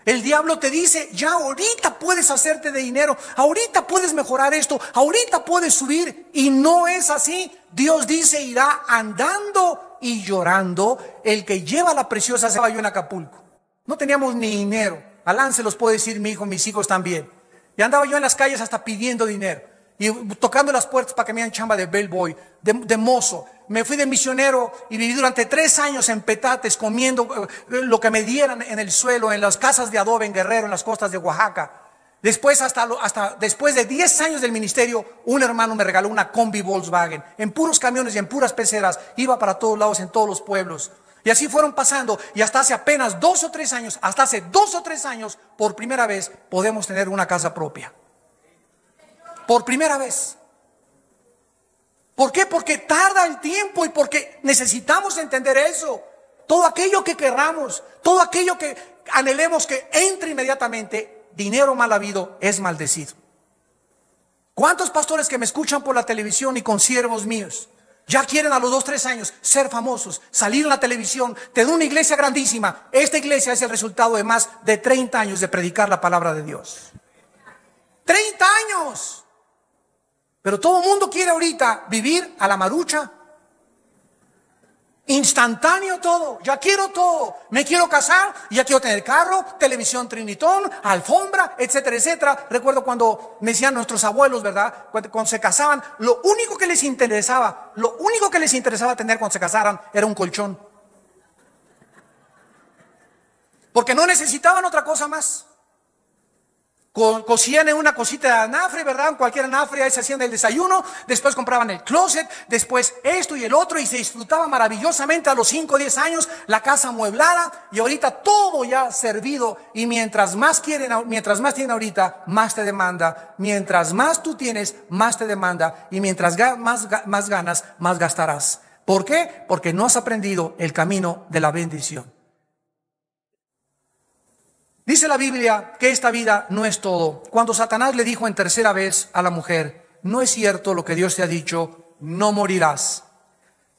El diablo te dice, ya ahorita puedes hacerte de dinero, ahorita puedes mejorar esto, ahorita puedes subir. Y no es así. Dios dice, irá andando y llorando el que lleva la preciosa. Estaba yo en Acapulco, no teníamos ni dinero. Alán se los puede decir mi hijo, mis hijos también. Y andaba yo en las calles hasta pidiendo dinero y tocando las puertas para que me dieran chamba de bellboy, de mozo. Me fui de misionero y viví durante 3 años en petates comiendo lo que me dieran en el suelo, en las casas de adobe en Guerrero, en las costas de Oaxaca. Después, hasta después de 10 años del ministerio, un hermano me regaló una combi Volkswagen. En puros camiones y en puras peceras, iba para todos lados, en todos los pueblos. Y así fueron pasando, y hasta hace apenas 2 o 3 años, hasta hace 2 o 3 años, por primera vez podemos tener una casa propia. Por primera vez. ¿Por qué? Porque tarda el tiempo y porque necesitamos entender eso. Todo aquello que querramos, todo aquello que anhelemos que entre inmediatamente, dinero mal habido es maldecido. ¿Cuántos pastores que me escuchan por la televisión y consiervos míos ya quieren a los 2 o 3 años ser famosos, salir en la televisión, tener una iglesia grandísima? Esta iglesia es el resultado de más de 30 años de predicar la palabra de Dios. 30 años. Pero todo el mundo quiere ahorita vivir a la marucha. Instantáneo todo. Ya quiero todo. Me quiero casar, ya quiero tener carro, televisión Trinitón, alfombra, etcétera, etcétera. Recuerdo cuando me decían nuestros abuelos, ¿verdad? Cuando se casaban, lo único que les interesaba tener cuando se casaran era un colchón. Porque no necesitaban otra cosa más. Cosían en una cosita de anafre, ¿verdad? Cualquier anafre, ahí se hacían el desayuno, después compraban el closet, después esto y el otro, y se disfrutaba maravillosamente a los 5 o 10 años, la casa amueblada, y ahorita todo ya servido, y mientras más tienen ahorita, más te demanda, mientras más tú tienes, más te demanda, y mientras más ganas, más gastarás. ¿Por qué? Porque no has aprendido el camino de la bendición. Dice la Biblia que esta vida no es todo. Cuando Satanás le dijo en tercera vez a la mujer, no es cierto lo que Dios te ha dicho, no morirás.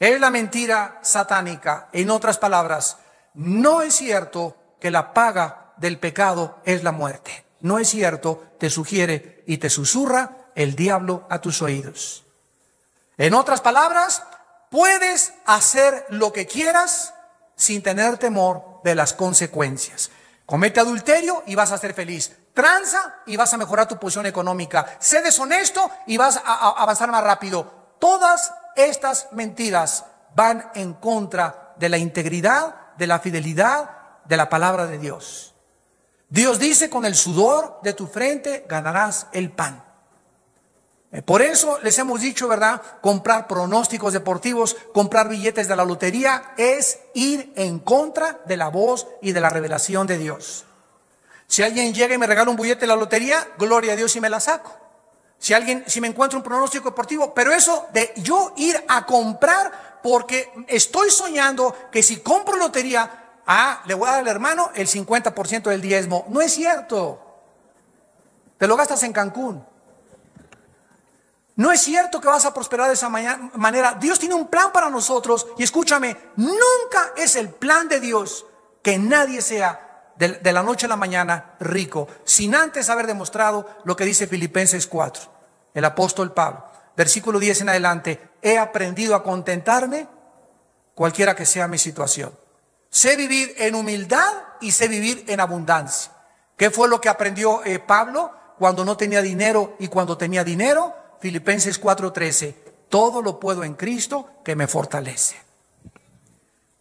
Es la mentira satánica. En otras palabras, no es cierto que la paga del pecado es la muerte. No es cierto, te sugiere y te susurra el diablo a tus oídos. En otras palabras, puedes hacer lo que quieras sin tener temor de las consecuencias. Comete adulterio y vas a ser feliz. Tranza y vas a mejorar tu posición económica. Sé deshonesto y vas a avanzar más rápido. Todas estas mentiras van en contra de la integridad, de la fidelidad, de la palabra de Dios. Dios dice, con el sudor de tu frente ganarás el pan. Por eso les hemos dicho, ¿verdad? Comprar pronósticos deportivos, comprar billetes de la lotería es ir en contra de la voz y de la revelación de Dios. Si alguien llega y me regala un billete de la lotería, gloria a Dios y me la saco. Si me encuentro un pronóstico deportivo, pero eso de yo ir a comprar porque estoy soñando que si compro lotería, le voy a dar al hermano el 50% del diezmo. No es cierto. Te lo gastas en Cancún. No es cierto que vas a prosperar de esa manera. Dios tiene un plan para nosotros. Y escúchame, nunca es el plan de Dios que nadie sea de la noche a la mañana rico, sin antes haber demostrado lo que dice Filipenses 4. El apóstol Pablo, versículo 10 en adelante. He aprendido a contentarme cualquiera que sea mi situación. Sé vivir en humildad y sé vivir en abundancia. ¿Qué fue lo que aprendió Pablo cuando no tenía dinero y cuando tenía dinero? Filipenses 4:13, todo lo puedo en Cristo que me fortalece.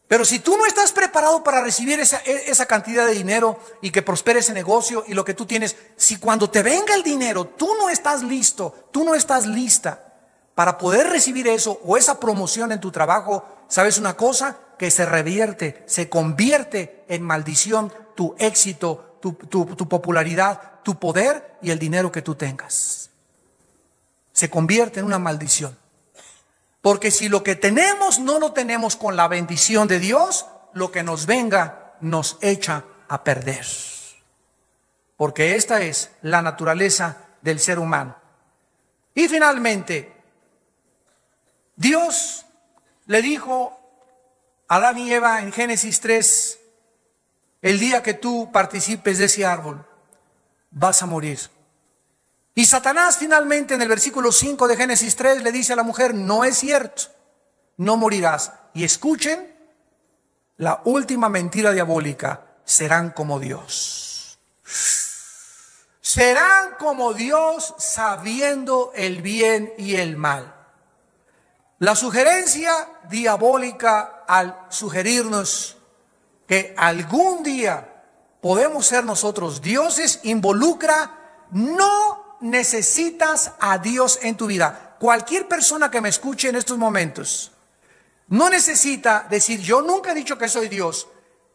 Pero si tú no estás preparado para recibir esa cantidad de dinero y que prospere ese negocio y lo que tú tienes, si cuando te venga el dinero tú no estás listo, tú no estás lista para poder recibir eso o esa promoción en tu trabajo, ¿sabes una cosa? Que se revierte, se convierte en maldición tu éxito, tu popularidad, tu poder y el dinero que tú tengas. Se convierte en una maldición. Porque si lo que tenemos no lo tenemos con la bendición de Dios, lo que nos venga nos echa a perder. Porque esta es la naturaleza del ser humano. Y finalmente, Dios le dijo a Adán y Eva en Génesis 3, el día que tú participes de ese árbol, vas a morir. Y Satanás finalmente en el versículo 5 de Génesis 3 le dice a la mujer, no es cierto, no morirás. Y escuchen, la última mentira diabólica, serán como Dios. Serán como Dios sabiendo el bien y el mal. La sugerencia diabólica al sugerirnos que algún día podemos ser nosotros dioses involucra no necesitas a Dios en tu vida. Cualquier persona que me escuche en estos momentos no necesita decir yo nunca he dicho que soy Dios.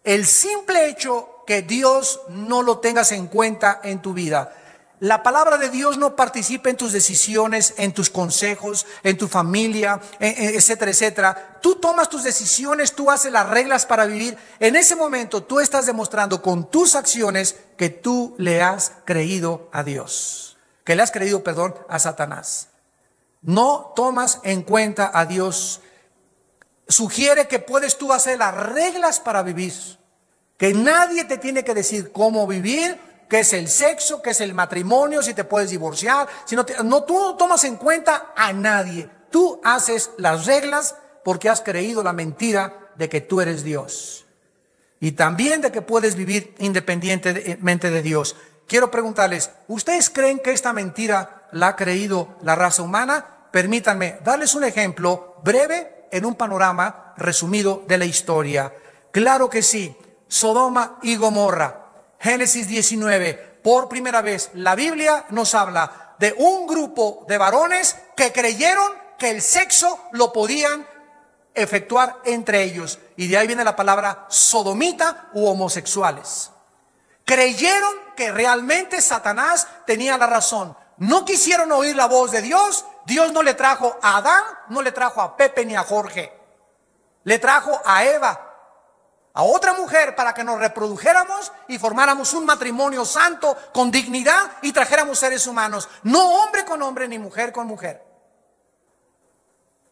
El simple hecho que Dios no lo tengas en cuenta en tu vida. La palabra de Dios no participa en tus decisiones, en tus consejos, en tu familia, etcétera, etcétera. Tú tomas tus decisiones, tú haces las reglas para vivir. En ese momento tú estás demostrando con tus acciones que tú le has creído a Dios. Que le has creído, a Satanás. No tomas en cuenta a Dios. Sugiere que puedes tú hacer las reglas para vivir. Que nadie te tiene que decir cómo vivir, qué es el sexo, qué es el matrimonio, si te puedes divorciar. Tú no tomas en cuenta a nadie. Tú haces las reglas porque has creído la mentira de que tú eres Dios. Y también de que puedes vivir independientemente de Dios. Quiero preguntarles, ¿ustedes creen que esta mentira la ha creído la raza humana? Permítanme darles un ejemplo breve en un panorama resumido de la historia. Claro que sí, Sodoma y Gomorra. Génesis 19, por primera vez la Biblia nos habla de un grupo de varones que creyeron que el sexo lo podían efectuar entre ellos. Y de ahí viene la palabra sodomita u homosexuales. Creyeron que realmente Satanás tenía la razón. No quisieron oír la voz de Dios. Dios no le trajo a Adán, no le trajo a Pepe ni a Jorge. Le trajo a Eva, a otra mujer, para que nos reprodujéramos y formáramos un matrimonio santo con dignidad y trajéramos seres humanos, no hombre con hombre ni mujer con mujer.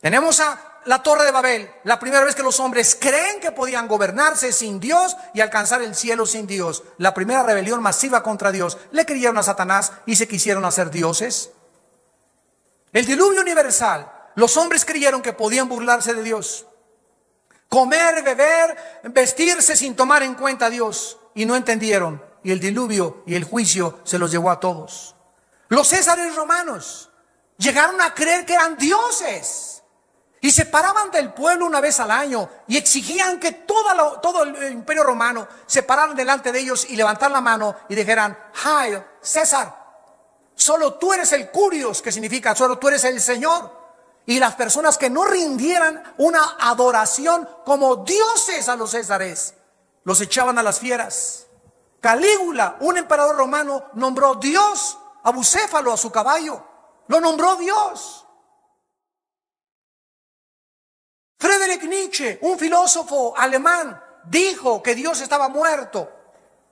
Tenemos a la Torre de Babel, la primera vez que los hombres creen que podían gobernarse sin Dios y alcanzar el cielo sin Dios. La primera rebelión masiva contra Dios. Le creyeron a Satanás y se quisieron hacer dioses. El diluvio universal. Los hombres creyeron que podían burlarse de Dios. Comer, beber, vestirse sin tomar en cuenta a Dios. Y no entendieron. Y el diluvio y el juicio se los llevó a todos. Los césares romanos llegaron a creer que eran dioses. Y se paraban del pueblo una vez al año y exigían que todo el imperio romano se pararan delante de ellos y levantaran la mano y dijeran, Hail, César, solo tú eres el Curios, que significa solo tú eres el Señor. Y las personas que no rindieran una adoración como dioses a los césares, los echaban a las fieras. Calígula, un emperador romano, nombró Dios a Bucéfalo, a su caballo. Lo nombró Dios. Friedrich Nietzsche, un filósofo alemán, dijo que Dios estaba muerto.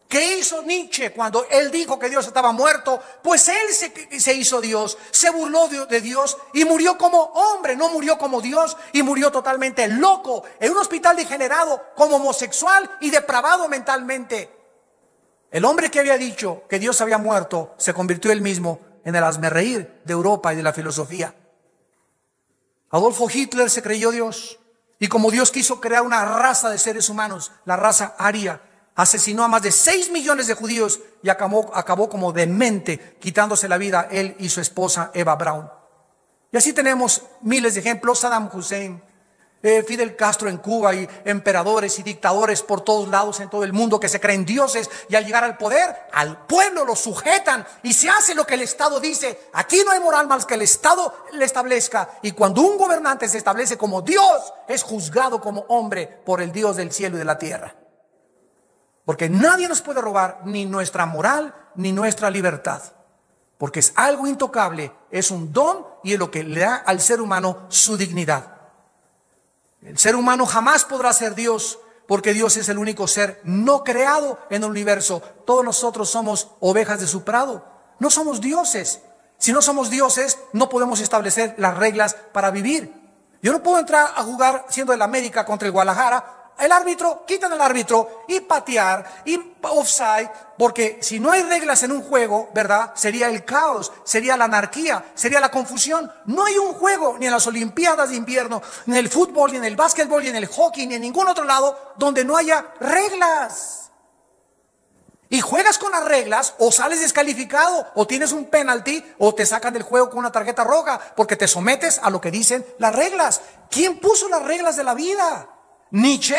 ¿Qué hizo Nietzsche cuando él dijo que Dios estaba muerto? Pues él se hizo Dios, se burló de Dios y murió como hombre, no murió como Dios, y murió totalmente loco en un hospital degenerado como homosexual y depravado mentalmente. El hombre que había dicho que Dios había muerto se convirtió él mismo en el hazmerreír de Europa y de la filosofía. Adolfo Hitler se creyó Dios, y como Dios quiso crear una raza de seres humanos, la raza aria, asesinó a más de 6 millones de judíos y acabó como demente, quitándose la vida él y su esposa Eva Braun. Y así tenemos miles de ejemplos: Saddam Hussein, Fidel Castro en Cuba, y emperadores y dictadores por todos lados en todo el mundo que se creen dioses, y al llegar al poder, al pueblo lo sujetan y se hace lo que el Estado dice. Aquí no hay moral más que el Estado le establezca, y cuando un gobernante se establece como Dios, es juzgado como hombre por el Dios del cielo y de la tierra. Porque nadie nos puede robar ni nuestra moral ni nuestra libertad, porque es algo intocable, es un don y es lo que le da al ser humano su dignidad. El ser humano jamás podrá ser Dios, porque Dios es el único ser no creado en el universo. Todos nosotros somos ovejas de su prado, no somos dioses. Si no somos dioses, no podemos establecer las reglas para vivir. Yo no puedo entrar a jugar siendo el América contra el Guadalajara, el árbitro, quitan al árbitro y patear y offside, porque si no hay reglas en un juego, ¿verdad? Sería el caos, sería la anarquía, sería la confusión. No hay un juego, ni en las Olimpiadas de invierno, ni en el fútbol, ni en el básquetbol, ni en el hockey, ni en ningún otro lado donde no haya reglas. Y juegas con las reglas, o sales descalificado, o tienes un penalti, o te sacan del juego con una tarjeta roja, porque te sometes a lo que dicen las reglas. ¿Quién puso las reglas de la vida? ¿Nietzsche?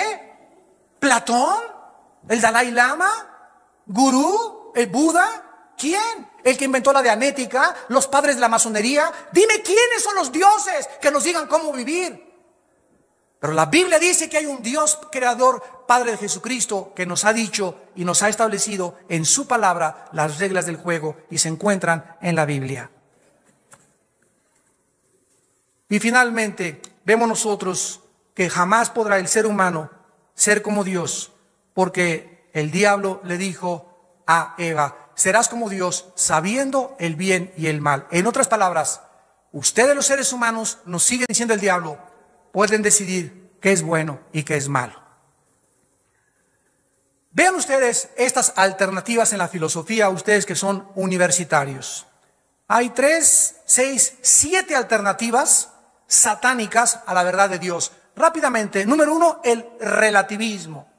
¿Platón? ¿El Dalai Lama? ¿Gurú? ¿El Buda? ¿Quién? ¿El que inventó la dianética? ¿Los padres de la masonería? Dime quiénes son los dioses que nos digan cómo vivir. Pero la Biblia dice que hay un Dios creador, Padre de Jesucristo, que nos ha dicho y nos ha establecido en su palabra las reglas del juego, y se encuentran en la Biblia. Y finalmente vemos nosotros que jamás podrá el ser humano ser como Dios, porque el diablo le dijo a Eva: serás como Dios, sabiendo el bien y el mal. En otras palabras, ustedes los seres humanos, nos sigue diciendo el diablo, pueden decidir qué es bueno y qué es malo. Vean ustedes estas alternativas en la filosofía, ustedes que son universitarios. Hay 3, 6, 7 alternativas satánicas a la verdad de Dios. Rápidamente, número 1, el relativismo.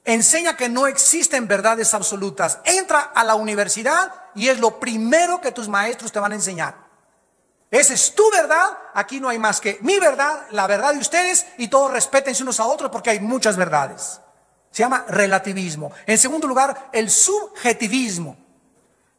Enseña que no existen verdades absolutas. Entra a la universidad y es lo primero que tus maestros te van a enseñar. Esa es tu verdad, aquí no hay más que mi verdad, la verdad de ustedes, y todos respétense unos a otros porque hay muchas verdades. Se llama relativismo. En segundo lugar, el subjetivismo.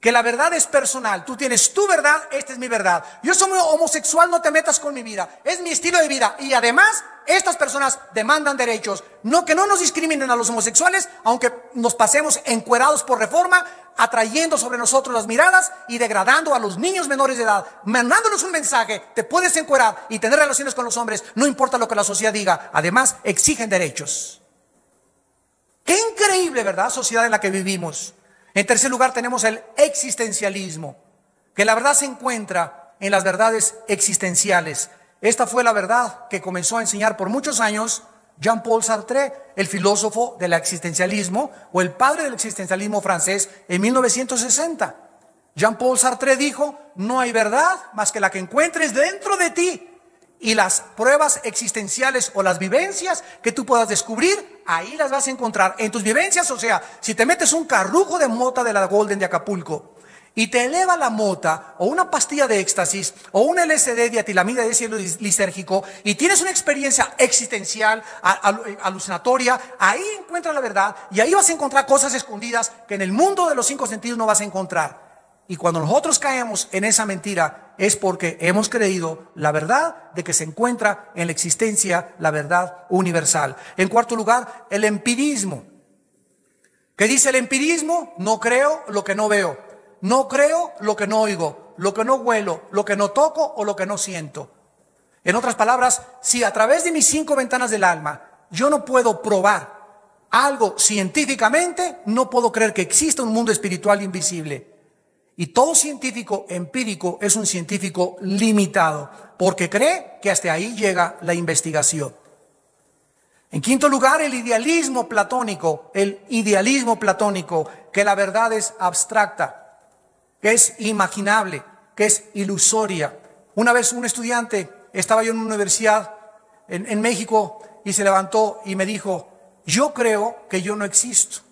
Que la verdad es personal. Tú tienes tu verdad, esta es mi verdad. Yo soy homosexual, no te metas con mi vida. Es mi estilo de vida. Y además, estas personas demandan derechos. No, que no nos discriminen a los homosexuales, aunque nos pasemos encuerados por Reforma, atrayendo sobre nosotros las miradas y degradando a los niños menores de edad, mandándonos un mensaje: te puedes encuerar y tener relaciones con los hombres, no importa lo que la sociedad diga. Además, exigen derechos. Qué increíble, ¿verdad?, sociedad en la que vivimos. En tercer lugar tenemos el existencialismo, que la verdad se encuentra en las verdades existenciales. Esta fue la verdad que comenzó a enseñar por muchos años Jean-Paul Sartre, el filósofo del existencialismo, o el padre del existencialismo francés, en 1960. Jean-Paul Sartre dijo: no hay verdad más que la que encuentres dentro de ti. Y las pruebas existenciales o las vivencias que tú puedas descubrir, ahí las vas a encontrar en tus vivencias. O sea, si te metes un carrujo de mota de la Golden de Acapulco y te eleva la mota, o una pastilla de éxtasis, o un LSD de atilamida de ácido lisérgico, y tienes una experiencia existencial, alucinatoria, ahí encuentras la verdad, y ahí vas a encontrar cosas escondidas que en el mundo de los 5 sentidos no vas a encontrar. Y cuando nosotros caemos en esa mentira, es porque hemos creído la verdad de que se encuentra en la existencia, la verdad universal. En cuarto lugar, el empirismo. ¿Qué dice el empirismo? No creo lo que no veo, no creo lo que no oigo, lo que no huelo, lo que no toco o lo que no siento. En otras palabras, si a través de mis 5 ventanas del alma yo no puedo probar algo científicamente, no puedo creer que exista un mundo espiritual invisible. Y todo científico empírico es un científico limitado, porque cree que hasta ahí llega la investigación. En quinto lugar, el idealismo platónico, que la verdad es abstracta, que es imaginable, que es ilusoria. Una vez un estudiante, estaba yo en una universidad en México, y se levantó y me dijo: yo creo que yo no existo.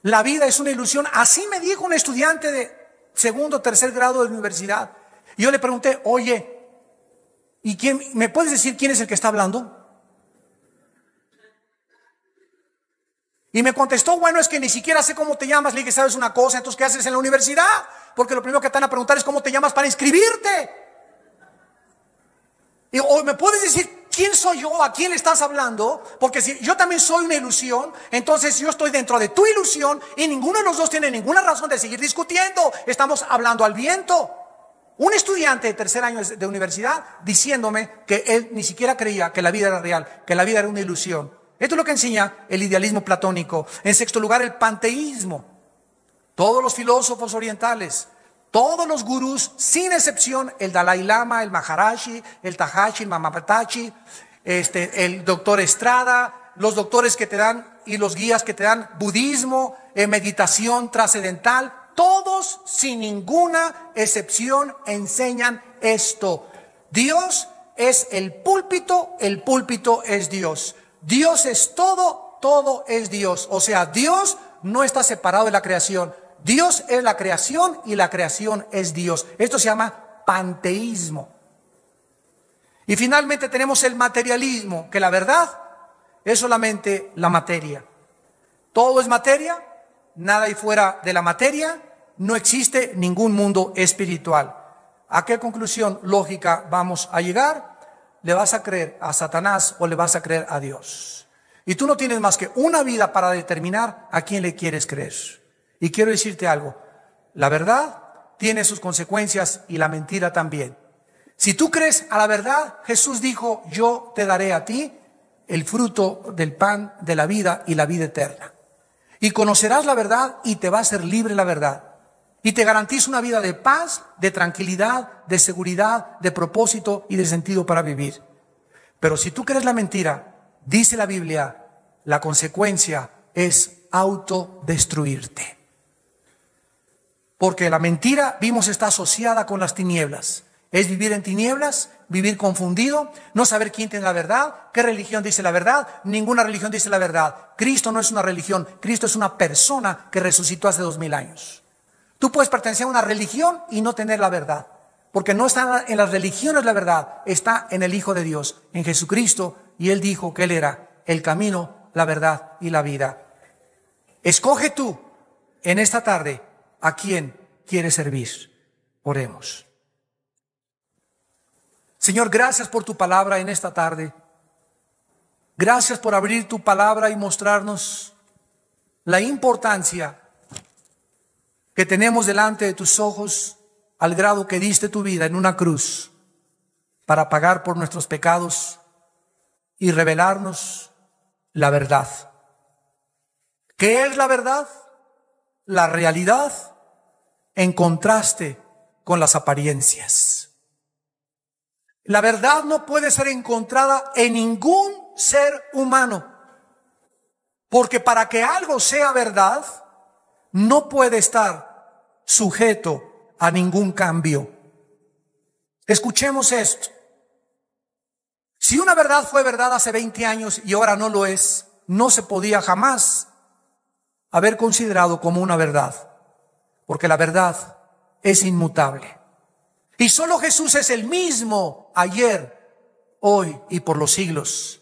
La vida es una ilusión. Así me dijo un estudiante de segundo o tercer grado de universidad. Y yo le pregunté, oye, ¿y quién, me puedes decir quién es el que está hablando? Y me contestó, bueno, es que ni siquiera sé cómo te llamas. Le dije, ¿sabes una cosa? Entonces, ¿qué haces en la universidad? Porque lo primero que te van a preguntar es cómo te llamas para inscribirte. Y, o me puedes decir, ¿quién soy yo? ¿A quién estás hablando? Porque si yo también soy una ilusión, entonces yo estoy dentro de tu ilusión y ninguno de los dos tiene ninguna razón de seguir discutiendo. Estamos hablando al viento. Un estudiante de tercer año de universidad diciéndome que él ni siquiera creía que la vida era real, que la vida era una ilusión. Esto es lo que enseña el idealismo platónico. En sexto lugar, el panteísmo. Todos los filósofos orientales, todos los gurús, sin excepción, el Dalai Lama, el Maharaji, el Tahashi, el Mamapatachi, el doctor Estrada, los doctores que te dan y los guías que te dan budismo, meditación trascendental, todos sin ninguna excepción enseñan esto. Dios es el púlpito es Dios. Dios es todo, todo es Dios. O sea, Dios no está separado de la creación. Dios es la creación y la creación es Dios. Esto se llama panteísmo. Y finalmente tenemos el materialismo, que la verdad es solamente la materia. Todo es materia, nada hay fuera de la materia, no existe ningún mundo espiritual. ¿A qué conclusión lógica vamos a llegar? ¿Le vas a creer a Satanás o le vas a creer a Dios? Y tú no tienes más que una vida para determinar a quién le quieres creer. Y quiero decirte algo, la verdad tiene sus consecuencias y la mentira también. Si tú crees a la verdad, Jesús dijo, yo te daré a ti el fruto del pan de la vida y la vida eterna. Y conocerás la verdad y te va a ser libre la verdad. Y te garantiza una vida de paz, de tranquilidad, de seguridad, de propósito y de sentido para vivir. Pero si tú crees la mentira, dice la Biblia, la consecuencia es autodestruirte. Porque la mentira, vimos, está asociada con las tinieblas. Es vivir en tinieblas, vivir confundido, no saber quién tiene la verdad, qué religión dice la verdad, ninguna religión dice la verdad. Cristo no es una religión, Cristo es una persona que resucitó hace 2000 años. Tú puedes pertenecer a una religión y no tener la verdad, porque no está en las religiones la verdad, está en el Hijo de Dios, en Jesucristo, y Él dijo que Él era el camino, la verdad y la vida. Escoge tú en esta tarde a quién quieres servir. Oremos. Señor, gracias por tu palabra en esta tarde. Gracias por abrir tu palabra y mostrarnos la importancia que tenemos delante de tus ojos al grado que diste tu vida en una cruz para pagar por nuestros pecados y revelarnos la verdad. ¿Qué es la verdad? La realidad en contraste con las apariencias. La verdad no puede ser encontrada en ningún ser humano, porque para que algo sea verdad, no puede estar sujeto a ningún cambio. Escuchemos esto. Si una verdad fue verdad hace 20 años y ahora no lo es, no se podía jamás haber considerado como una verdad, porque la verdad es inmutable. Y solo Jesús es el mismo ayer, hoy y por los siglos.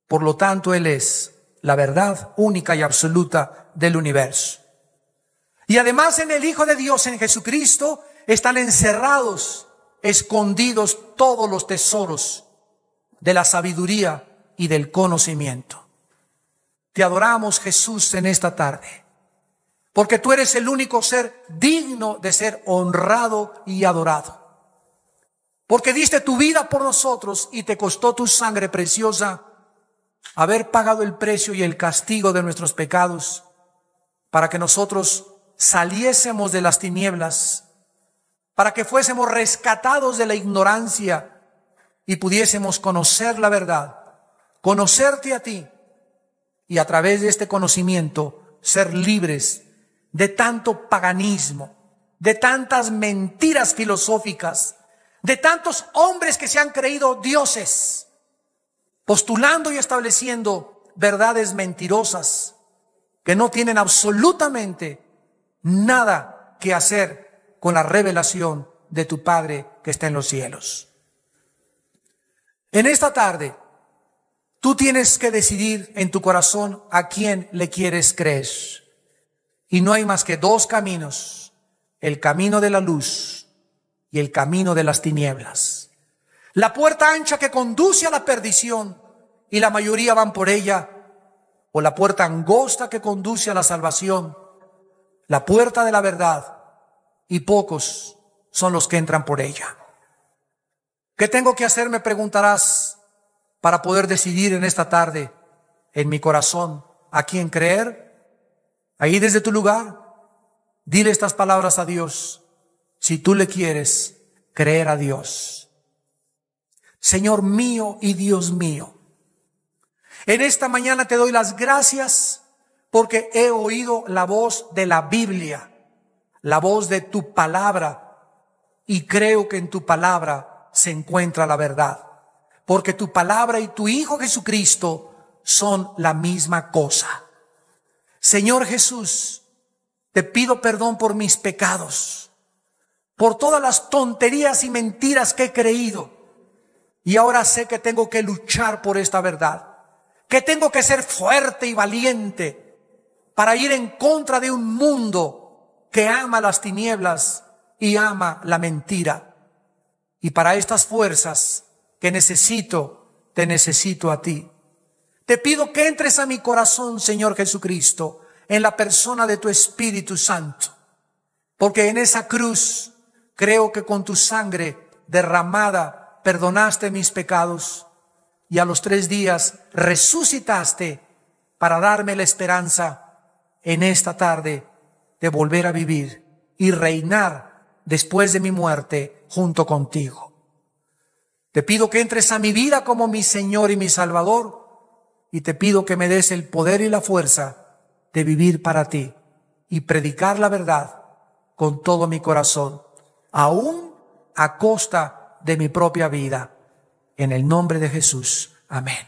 Por lo tanto, Él es la verdad única y absoluta del universo. Y además en el Hijo de Dios, en Jesucristo, están encerrados, escondidos todos los tesoros de la sabiduría y del conocimiento. Te adoramos, Jesús, en esta tarde, porque tú eres el único ser digno de ser honrado y adorado. Porque diste tu vida por nosotros y te costó tu sangre preciosa haber pagado el precio y el castigo de nuestros pecados para que nosotros saliésemos de las tinieblas, para que fuésemos rescatados de la ignorancia y pudiésemos conocer la verdad, conocerte a ti y a través de este conocimiento ser libres de tanto paganismo, de tantas mentiras filosóficas, de tantos hombres que se han creído dioses, postulando y estableciendo verdades mentirosas que no tienen absolutamente nada que hacer con la revelación de tu Padre que está en los cielos. En esta tarde, tú tienes que decidir en tu corazón a quién le quieres creer. Y no hay más que dos caminos: el camino de la luz y el camino de las tinieblas. La puerta ancha que conduce a la perdición y la mayoría van por ella, o la puerta angosta que conduce a la salvación, la puerta de la verdad, y pocos son los que entran por ella. ¿Qué tengo que hacer?, me preguntarás, para poder decidir en esta tarde, en mi corazón, a quién creer. Ahí desde tu lugar, dile estas palabras a Dios, si tú le quieres creer a Dios. Señor mío y Dios mío, en esta mañana te doy las gracias porque he oído la voz de la Biblia, la voz de tu palabra, y creo que en tu palabra se encuentra la verdad, porque tu palabra y tu Hijo Jesucristo son la misma cosa. Señor Jesús, te pido perdón por mis pecados, por todas las tonterías y mentiras que he creído, y ahora sé que tengo que luchar por esta verdad, que tengo que ser fuerte y valiente para ir en contra de un mundo que ama las tinieblas y ama la mentira. Y para estas fuerzas que necesito, te necesito a ti. Te pido que entres a mi corazón, Señor Jesucristo, en la persona de tu Espíritu Santo, porque en esa cruz creo que con tu sangre derramada perdonaste mis pecados, y a los 3 días resucitaste para darme la esperanza en esta tarde de volver a vivir y reinar después de mi muerte junto contigo. Te pido que entres a mi vida como mi Señor y mi Salvador, y te pido que me des el poder y la fuerza de vivir para ti y predicar la verdad con todo mi corazón, aún a costa de mi propia vida. En el nombre de Jesús. Amén.